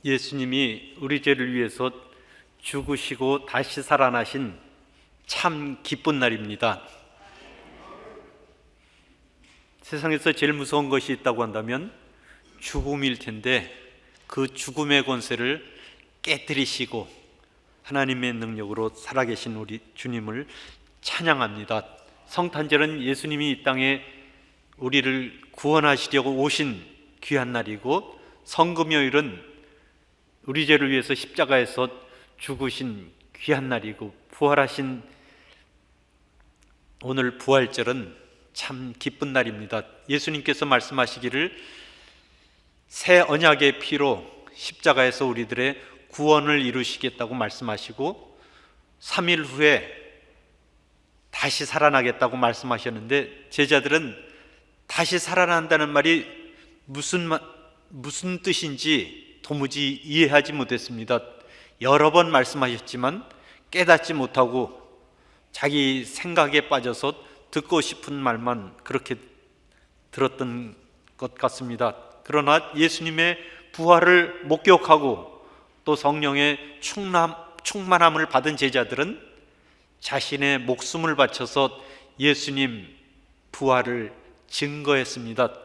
예수님이 우리 죄를 위해서 죽으시고 다시 살아나신 참 기쁜 날입니다. 세상에서 제일 무서운 것이 있다고 한다면 죽음일 텐데, 그 죽음의 권세를 깨뜨리시고 하나님의 능력으로 살아계신 우리 주님을 찬양합니다. 성탄절은 예수님이 이 땅에 우리를 구원하시려고 오신 귀한 날이고, 성금요일은 우리 죄를 위해서 십자가에서 죽으신 귀한 날이고, 부활하신 오늘 부활절은 참 기쁜 날입니다. 예수님께서 말씀하시기를 새 언약의 피로 십자가에서 우리들의 구원을 이루시겠다고 말씀하시고 3일 후에 다시 살아나겠다고 말씀하셨는데, 제자들은 다시 살아난다는 말이 무슨 뜻인지 도무지 이해하지 못했습니다. 여러 번 말씀하셨지만 깨닫지 못하고 자기 생각에 빠져서 듣고 싶은 말만 그렇게 들었던 것 같습니다. 그러나 예수님의 부활을 목격하고 또 성령의 충만함을 받은 제자들은 자신의 목숨을 바쳐서 예수님 부활을 증거했습니다.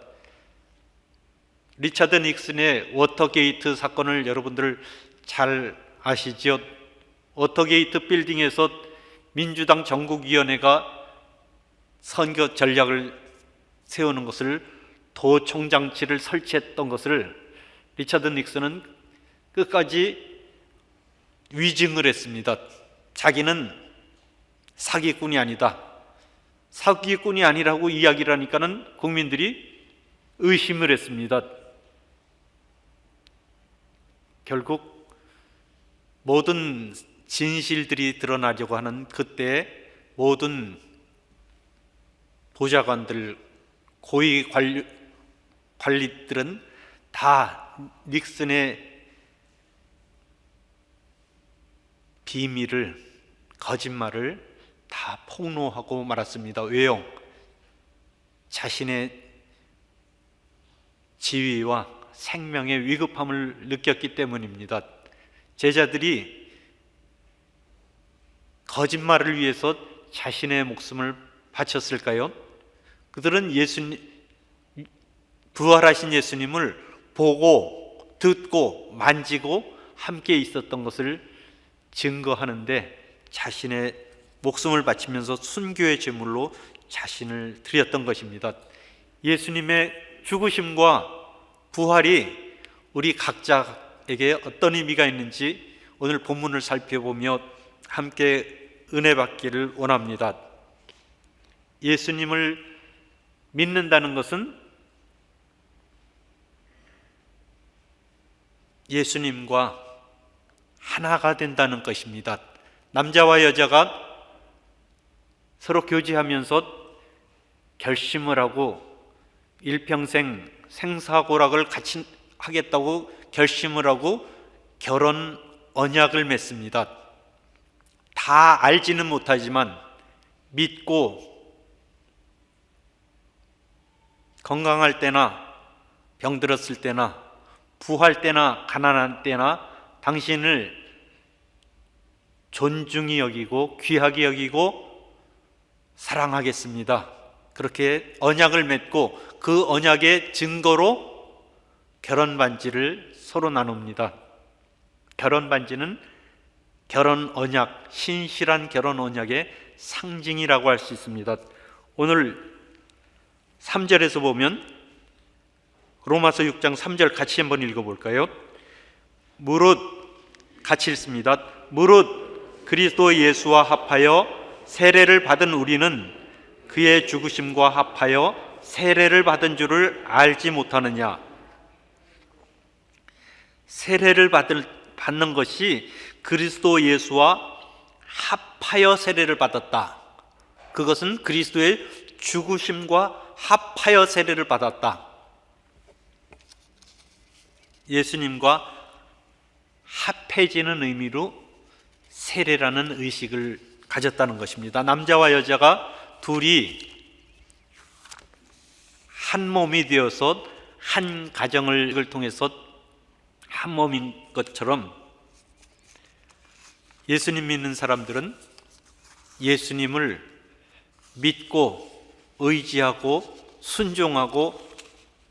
리차드 닉슨의 워터게이트 사건을 여러분들 잘 아시죠? 워터게이트 빌딩에서 민주당 전국위원회가 선거 전략을 세우는 것을, 도청장치를 설치했던 것을 리차드 닉슨은 끝까지 위증을 했습니다. 자기는 사기꾼이 아니다, 사기꾼이 아니라고 이야기를 하니까는 국민들이 의심을 했습니다. 결국 모든 진실들이 드러나려고 하는 그때 모든 보좌관들, 고위 관리들은 다 닉슨의 비밀을, 거짓말을 다 폭로하고 말았습니다. 왜요? 자신의 지위와 생명의 위급함을 느꼈기 때문입니다. 제자들이 거짓말을 위해서 자신의 목숨을 바쳤을까요? 그들은 부활하신 예수님을 보고 듣고 만지고 함께 있었던 것을 증거하는데 자신의 목숨을 바치면서 순교의 제물로 자신을 드렸던 것입니다. 예수님의 죽으심과 부활이 우리 각자에게 어떤 의미가 있는지 오늘 본문을 살펴보며 함께 은혜 받기를 원합니다. 예수님을 믿는다는 것은 예수님과 하나가 된다는 것입니다. 남자와 여자가 서로 교제하면서 결심을 하고 일평생 생사고락을 같이 하겠다고 결심을 하고 결혼 언약을 맺습니다. 다 알지는 못하지만 믿고 건강할 때나 병들었을 때나 부할 때나 가난한 때나 당신을 존중히 여기고 귀하게 여기고 사랑하겠습니다. 그렇게 언약을 맺고 그 언약의 증거로 결혼 반지를 서로 나눕니다. 결혼 반지는 결혼 언약, 신실한 결혼 언약의 상징이라고 할 수 있습니다. 오늘 3절에서 보면 로마서 6장 3절 같이 한번 읽어볼까요? 무릇, 같이 읽습니다. 무릇 그리스도 예수와 합하여 세례를 받은 우리는 그의 죽으심과 합하여 세례를 받은 줄을 알지 못하느냐. 세례를 받는 것이 그리스도 예수와 합하여 세례를 받았다. 그것은 그리스도의 죽으심과 합하여 세례를 받았다. 예수님과 합해지는 의미로 세례라는 의식을 가졌다는 것입니다. 남자와 여자가 둘이 한 몸이 되어서 한 가정을 통해서 한 몸인 것처럼 예수님 믿는 사람들은 예수님을 믿고 의지하고 순종하고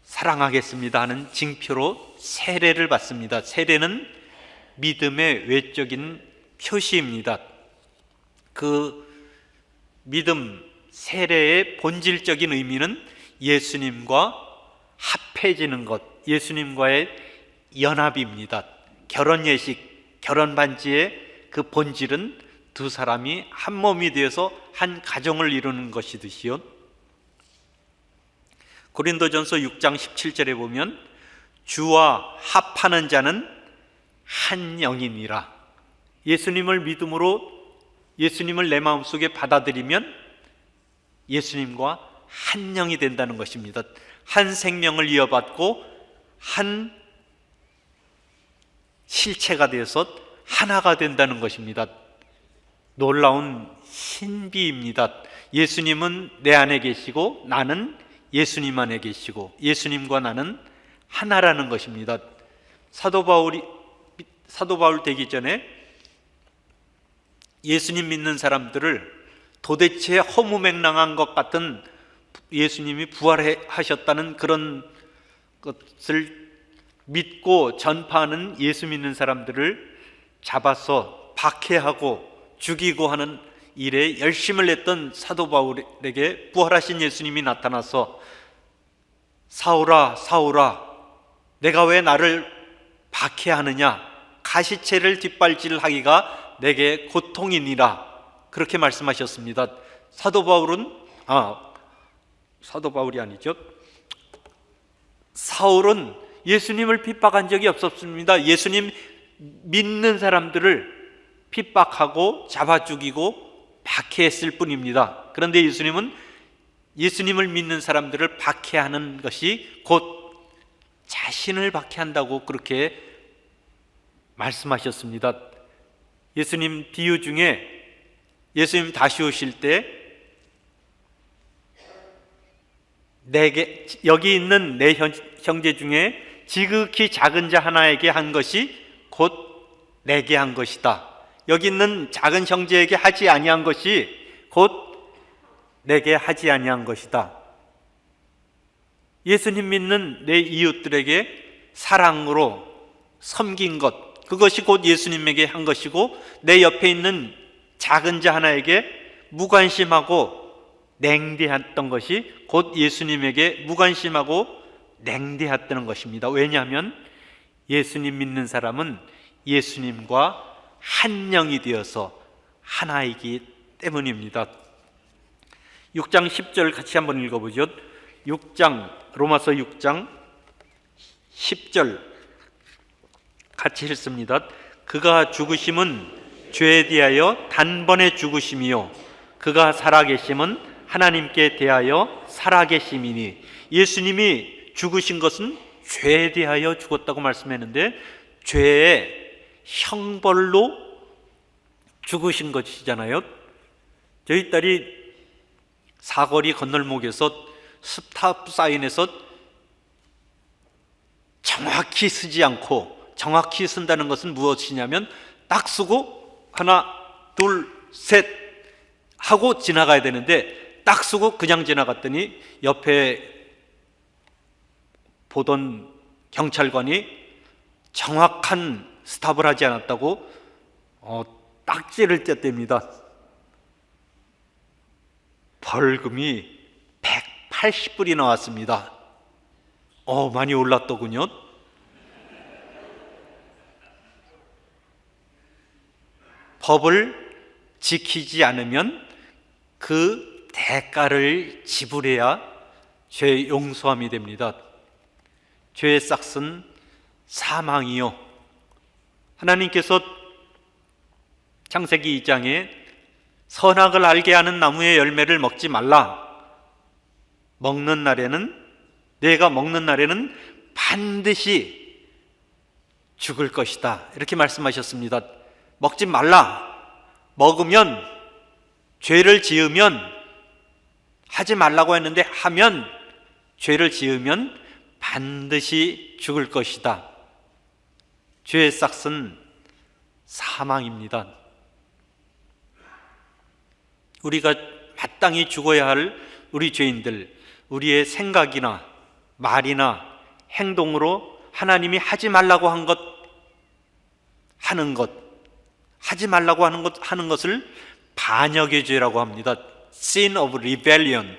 사랑하겠습니다 하는 징표로 세례를 받습니다. 세례는 믿음의 외적인 표시입니다. 그 믿음, 세례의 본질적인 의미는 예수님과 합해지는 것, 예수님과의 연합입니다. 결혼 예식, 결혼 반지의 그 본질은 두 사람이 한 몸이 되어서 한 가정을 이루는 것이듯이요. 고린도전서 6장 17절에 보면 주와 합하는 자는 한 영이니라. 예수님을 믿음으로 예수님을 내 마음속에 받아들이면 예수님과 한 영이 된다는 것입니다. 한 생명을 이어받고 한 실체가 되어서 하나가 된다는 것입니다. 놀라운 신비입니다. 예수님은 내 안에 계시고 나는 예수님 안에 계시고 예수님과 나는 하나라는 것입니다. 사도 바울 되기 전에 예수님 믿는 사람들을 도대체 허무맹랑한 것 같은 예수님이 부활하셨다는 그런 것을 믿고 전파하는 예수 믿는 사람들을 잡아서 박해하고 죽이고 하는 일에 열심을 냈던 사도 바울에게 부활하신 예수님이 나타나서 사울아 사울아 내가 왜 나를 박해하느냐, 가시체를 뒷발질하기가 내게 고통이니라, 그렇게 말씀하셨습니다. 사도 바울이 아니죠. 사울은 예수님을 핍박한 적이 없었습니다. 예수님 믿는 사람들을 핍박하고 잡아 죽이고 박해했을 뿐입니다. 그런데 예수님은 예수님을 믿는 사람들을 박해하는 것이 곧 자신을 박해한다고 그렇게 말씀하셨습니다. 예수님 비유 중에 예수님 다시 오실 때 여기 있는 내 형제 중에 지극히 작은 자 하나에게 한 것이 곧 내게 한 것이다. 여기 있는 작은 형제에게 하지 아니한 것이 곧 내게 하지 아니한 것이다. 예수님 믿는 내 이웃들에게 사랑으로 섬긴 것, 그것이 곧 예수님에게 한 것이고, 내 옆에 있는 작은 자 하나에게 무관심하고 냉대했던 것이 곧 예수님에게 무관심하고 냉대했다는 것입니다. 왜냐하면 예수님 믿는 사람은 예수님과 한 영이 되어서 하나이기 때문입니다. 6장 10절 같이 한번 읽어보죠. 로마서 6장 10절 같이 읽습니다. 그가 죽으심은 죄에 대하여 단번에 죽으심이요 그가 살아계심은 하나님께 대하여 살아계심이니. 예수님이 죽으신 것은 죄에 대하여 죽었다고 말씀했는데 죄의 형벌로 죽으신 것이잖아요. 저희 딸이 사거리 건널목에서 스탑 사인에서 정확히 쓰지 않고, 정확히 쓴다는 것은 무엇이냐면 딱 쓰고 하나 둘 셋 하고 지나가야 되는데 딱 쓰고 그냥 지나갔더니 옆에 보던 경찰관이 정확한 스탑을 하지 않았다고 딱지를 뗐답니다. 벌금이 180불이 나왔습니다. 많이 올랐더군요. 법을 지키지 않으면 그 대가를 지불해야 죄 용서함이 됩니다. 죄의 싹은 사망이요. 하나님께서 창세기 2장에 선악을 알게 하는 나무의 열매를 먹지 말라. 내가 먹는 날에는 반드시 죽을 것이다. 이렇게 말씀하셨습니다. 먹지 말라. 먹으면, 죄를 지으면, 하지 말라고 했는데 하면, 죄를 지으면 반드시 죽을 것이다. 죄의 싹은 사망입니다. 우리가 마땅히 죽어야 할 우리 죄인들, 우리의 생각이나 말이나 행동으로 하나님이 하지 말라고 하지 말라고 하는 것을 반역의 죄라고 합니다. Sin of rebellion.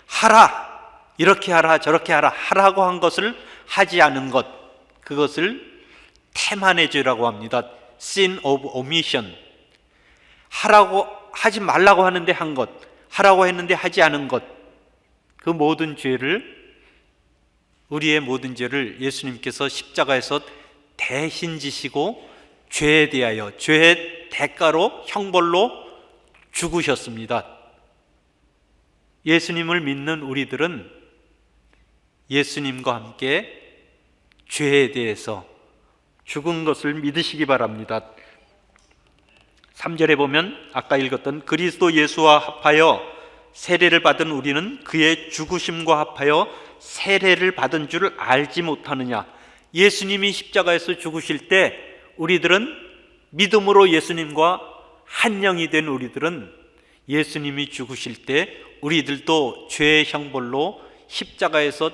하라, 이렇게 하라, 저렇게 하라, 하라고 한 것을 하지 않은 것, 그것을 태만의 죄라고 합니다. Sin of omission. 하지 말라고 하는데 한 것, 하라고 했는데 하지 않은 것, 그 모든 죄를, 우리의 모든 죄를 예수님께서 십자가에서 대신 지시고 죄에 대하여, 죄의 대가로, 형벌로 죽으셨습니다. 예수님을 믿는 우리들은 예수님과 함께 죄에 대해서 죽은 것을 믿으시기 바랍니다. 3절에 보면 아까 읽었던 그리스도 예수와 합하여 세례를 받은 우리는 그의 죽으심과 합하여 세례를 받은 줄 알지 못하느냐. 예수님이 십자가에서 죽으실 때 우리들은 믿음으로 예수님과 한 영이 된 우리들은 예수님이 죽으실 때 우리들도 죄의 형벌로 십자가에서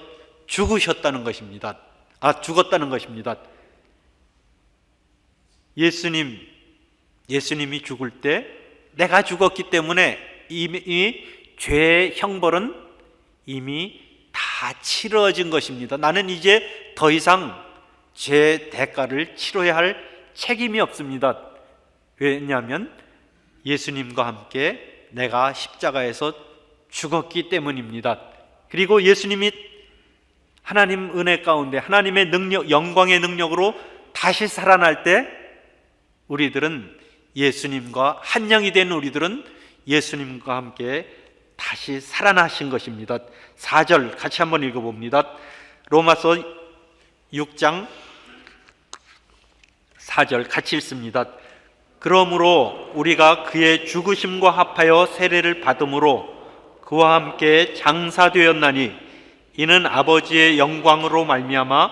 죽었다는 것입니다. 예수님이 죽을 때 내가 죽었기 때문에 이미 죄의 형벌은 이미 다 치러진 것입니다. 나는 이제 더 이상 죄의 대가를 치러야 할 책임이 없습니다. 왜냐하면 예수님과 함께 내가 십자가에서 죽었기 때문입니다. 그리고 예수님이 하나님 은혜 가운데 하나님의 능력, 영광의 능력으로 다시 살아날 때 우리들은 예수님과 한 영이 된 우리들은 예수님과 함께 다시 살아나신 것입니다. 4절 같이 한번 읽어봅니다. 로마서 6장 4절 같이 읽습니다. 그러므로 우리가 그의 죽으심과 합하여 세례를 받음으로 그와 함께 장사되었나니 이는 아버지의 영광으로 말미암아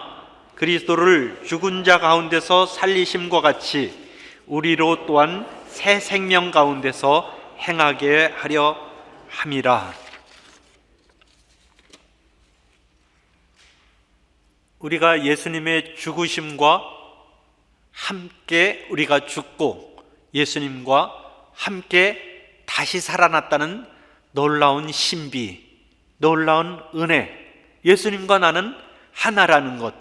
그리스도를 죽은 자 가운데서 살리심과 같이 우리로 또한 새 생명 가운데서 행하게 하려 함이라. 우리가 예수님의 죽으심과 함께 우리가 죽고 예수님과 함께 다시 살아났다는 놀라운 신비, 놀라운 은혜, 예수님과 나는 하나라는 것,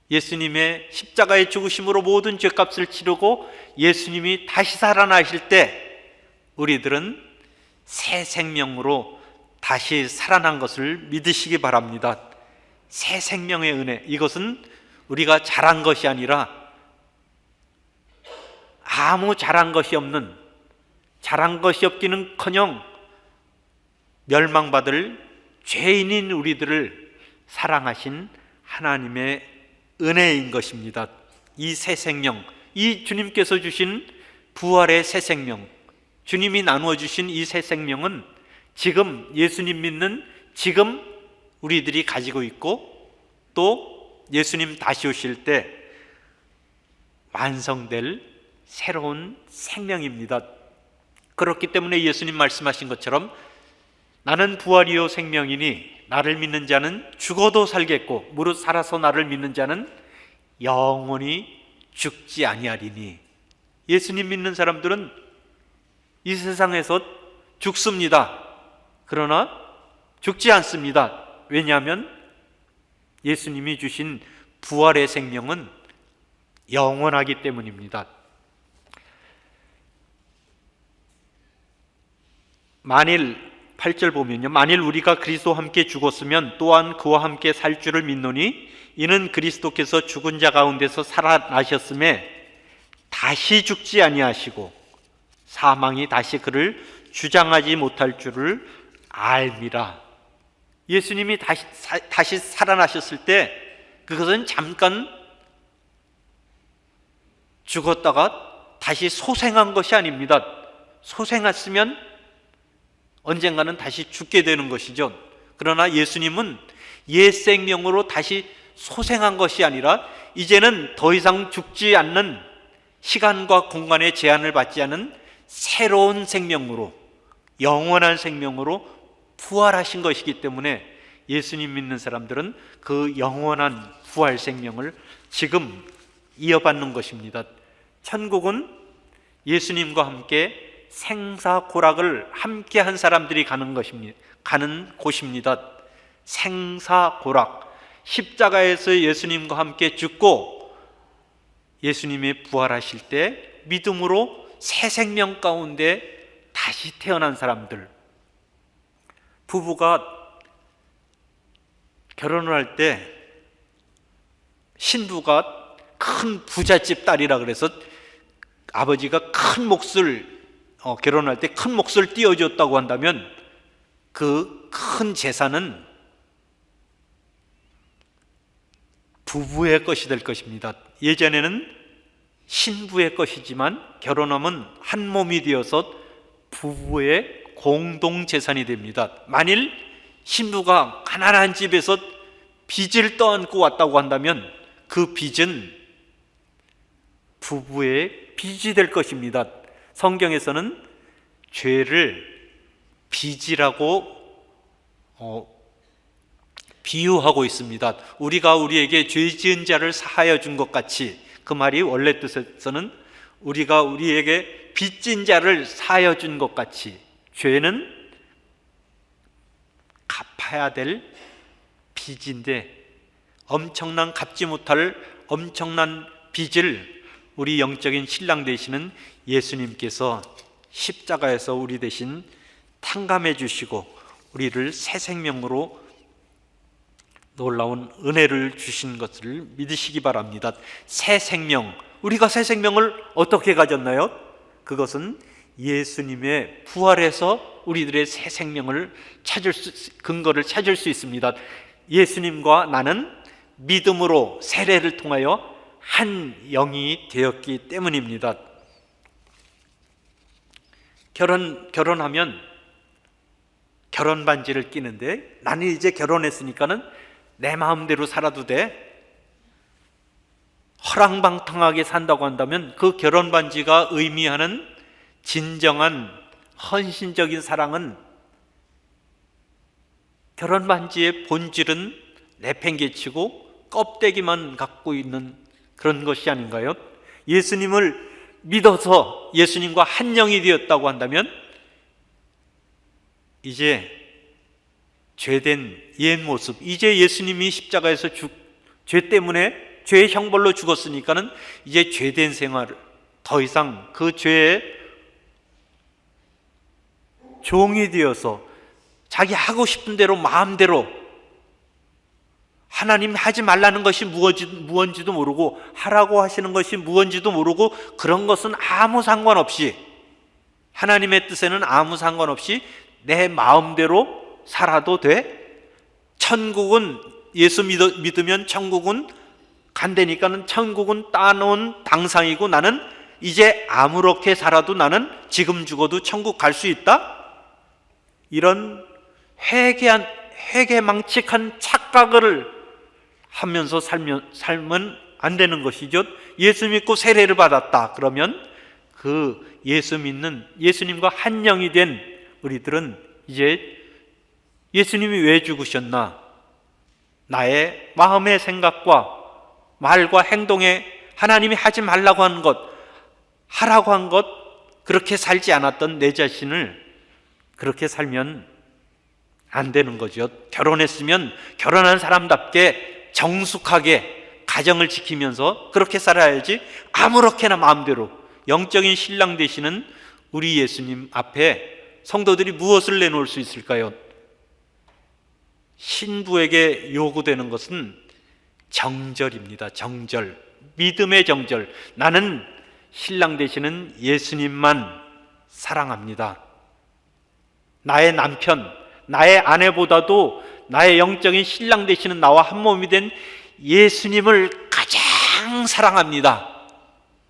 예수님의 십자가의 죽으심으로 모든 죄값을 치르고 예수님이 다시 살아나실 때 우리들은 새 생명으로 다시 살아난 것을 믿으시기 바랍니다. 새 생명의 은혜, 이것은 우리가 잘한 것이 아니라 아무 잘한 것이 없기는커녕 멸망받을 죄인인 우리들을 사랑하신 하나님의 은혜인 것입니다. 이 새 생명, 이 주님께서 주신 부활의 새 생명, 주님이 나누어 주신 이 새 생명은 지금 예수님 믿는 지금 우리들이 가지고 있고 또 예수님 다시 오실 때 완성될 새로운 생명입니다. 그렇기 때문에 예수님 말씀하신 것처럼 나는 부활이요 생명이니 나를 믿는 자는 죽어도 살겠고 무릇 살아서 나를 믿는 자는 영원히 죽지 아니하리니. 예수님 믿는 사람들은 이 세상에서 죽습니다. 그러나 죽지 않습니다. 왜냐하면 예수님이 주신 부활의 생명은 영원하기 때문입니다. 만일 8절 보면요, 만일 우리가 그리스도와 함께 죽었으면 또한 그와 함께 살 줄을 믿노니 이는 그리스도께서 죽은 자 가운데서 살아나셨음에 다시 죽지 아니하시고 사망이 다시 그를 주장하지 못할 줄을 알미라. 예수님이 다시 살아나셨을 때 그것은 잠깐 죽었다가 다시 소생한 것이 아닙니다. 소생했으면 언젠가는 다시 죽게 되는 것이죠. 그러나 예수님은 옛 생명으로 다시 소생한 것이 아니라 이제는 더 이상 죽지 않는, 시간과 공간의 제한을 받지 않은 새로운 생명으로, 영원한 생명으로 부활하신 것이기 때문에 예수님 믿는 사람들은 그 영원한 부활 생명을 지금 이어받는 것입니다. 천국은 예수님과 함께 생사고락을 함께 한 사람들이 가는 곳입니다. 생사고락, 십자가에서 예수님과 함께 죽고 예수님이 부활하실 때 믿음으로 새 생명 가운데 다시 태어난 사람들. 부부가 결혼을 할 때 신부가 큰 부잣집 딸이라 그래서 아버지가 큰 몫을 결혼할 때 큰 몫을 띄워줬다고 한다면 그 큰 재산은 부부의 것이 될 것입니다. 예전에는 신부의 것이지만 결혼하면 한 몸이 되어서 부부의 공동 재산이 됩니다. 만일 신부가 가난한 집에서 빚을 떠안고 왔다고 한다면 그 빚은 부부의 빚이 될 것입니다. 성경에서는 죄를 빚이라고 비유하고 있습니다. 우리가 우리에게 죄 지은 자를 사하여 준 것 같이, 그 말이 원래 뜻에서는 우리가 우리에게 빚진 자를 사하여 준 것 같이 죄는 갚아야 될 빚인데 엄청난 갚지 못할 엄청난 빚을 우리 영적인 신랑 되시는 예수님께서 십자가에서 우리 대신 탕감해 주시고 우리를 새 생명으로 놀라운 은혜를 주신 것을 믿으시기 바랍니다. 새 생명, 우리가 새 생명을 어떻게 가졌나요? 그것은 예수님의 부활에서 우리들의 새 생명을 근거를 찾을 수 있습니다. 예수님과 나는 믿음으로 세례를 통하여 한 영이 되었기 때문입니다. 결혼하면 결혼 반지를 끼는데 나는 이제 결혼했으니까는 내 마음대로 살아도 돼. 허랑방탕하게 산다고 한다면 그 결혼 반지가 의미하는 진정한 헌신적인 사랑은, 결혼 반지의 본질은 내팽개치고 껍데기만 갖고 있는 그런 것이 아닌가요? 예수님을 믿어서 예수님과 한 영이 되었다고 한다면 이제 죄된 옛 모습, 이제 예수님이 십자가에서 죄 때문에 죄의 형벌로 죽었으니까는 이제 죄된 생활, 더 이상 그 죄의 종이 되어서 자기 하고 싶은 대로 마음대로, 하나님 하지 말라는 것이 무언지도 모르고 하라고 하시는 것이 무언지도 모르고 그런 것은 아무 상관없이, 하나님의 뜻에는 아무 상관없이 내 마음대로 살아도 돼. 천국은 예수 믿으면 천국은 간다니까는 천국은 따놓은 당상이고 나는 이제 아무렇게 살아도 나는 지금 죽어도 천국 갈 수 있다? 이런 회개망측한 착각을 하면서 살면 안 되는 것이죠. 예수 믿고 세례를 받았다 그러면 그 예수 믿는 예수님과 한 영이 된 우리들은 이제 예수님이 왜 죽으셨나? 나의 마음의 생각과 말과 행동에 하나님이 하지 말라고 한 것, 하라고 한 것, 그렇게 살지 않았던 내 자신을 그렇게 살면 안 되는 거죠. 결혼했으면 결혼한 사람답게 정숙하게 가정을 지키면서 그렇게 살아야지 아무렇게나 마음대로. 영적인 신랑 되시는 우리 예수님 앞에 성도들이 무엇을 내놓을 수 있을까요? 신부에게 요구되는 것은 정절입니다. 정절, 믿음의 정절. 나는 신랑 되시는 예수님만 사랑합니다. 나의 남편, 나의 아내보다도 나의 영적인 신랑 되시는 나와 한 몸이 된 예수님을 가장 사랑합니다.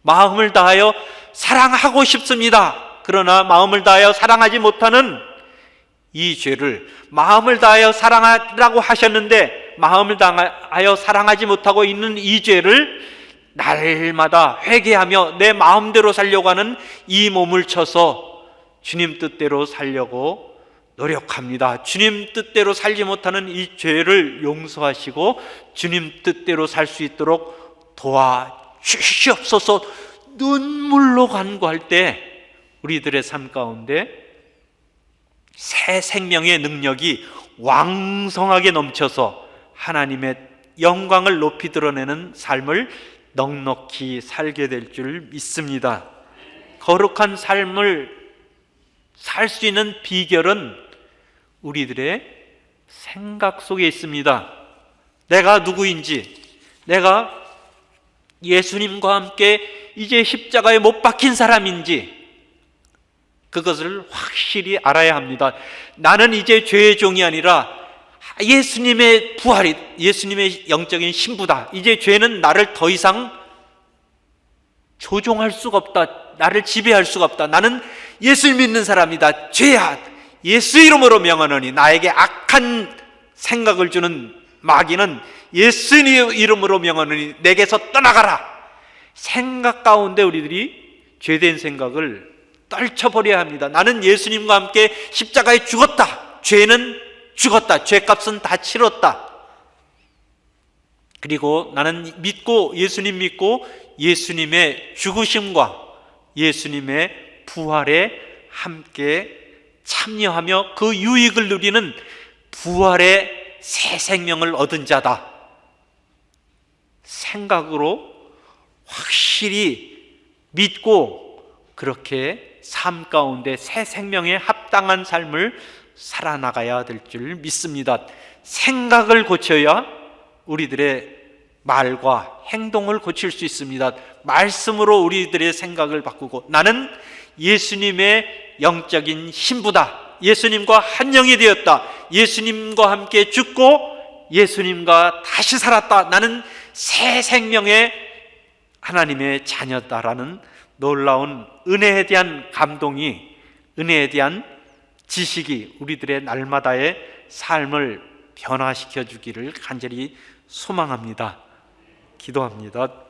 마음을 다하여 사랑하고 싶습니다. 그러나 마음을 다하여 사랑하지 못하는 이 죄를 마음을 다하여 사랑하라고 하셨는데 마음을 당하여 사랑하지 못하고 있는 이 죄를 날마다 회개하며 내 마음대로 살려고 하는 이 몸을 쳐서 주님 뜻대로 살려고 노력합니다. 주님 뜻대로 살지 못하는 이 죄를 용서하시고 주님 뜻대로 살 수 있도록 도와주시옵소서. 눈물로 간구할 때 우리들의 삶 가운데 새 생명의 능력이 왕성하게 넘쳐서 하나님의 영광을 높이 드러내는 삶을 넉넉히 살게 될 줄 믿습니다. 거룩한 삶을 살 수 있는 비결은 우리들의 생각 속에 있습니다. 내가 누구인지, 내가 예수님과 함께 이제 십자가에 못 박힌 사람인지 그것을 확실히 알아야 합니다. 나는 이제 죄의 종이 아니라 예수님의 부활이, 예수님의 영적인 신부다. 이제 죄는 나를 더 이상 조종할 수가 없다. 나를 지배할 수가 없다. 나는 예수를 믿는 사람이다. 죄야, 예수 이름으로 명하노니. 나에게 악한 생각을 주는 마귀는 예수 이름으로 명하노니 내게서 떠나가라. 생각 가운데 우리들이 죄된 생각을 떨쳐버려야 합니다. 나는 예수님과 함께 십자가에 죽었다. 죄는 죽었다. 죄값은 다 치렀다. 그리고 나는 예수님 믿고 예수님의 죽으심과 예수님의 부활에 함께 참여하며 그 유익을 누리는 부활의 새 생명을 얻은 자다. 생각으로 확실히 믿고 그렇게 삶 가운데 새 생명에 합당한 삶을 살아나가야 될 줄 믿습니다. 생각을 고쳐야 우리들의 말과 행동을 고칠 수 있습니다. 말씀으로 우리들의 생각을 바꾸고, 나는 예수님의 영적인 신부다. 예수님과 한 영이 되었다. 예수님과 함께 죽고 예수님과 다시 살았다. 나는 새 생명의 하나님의 자녀다라는 놀라운 은혜에 대한 감동이, 은혜에 대한 지식이 우리들의 날마다의 삶을 변화시켜 주기를 간절히 소망합니다. 기도합니다.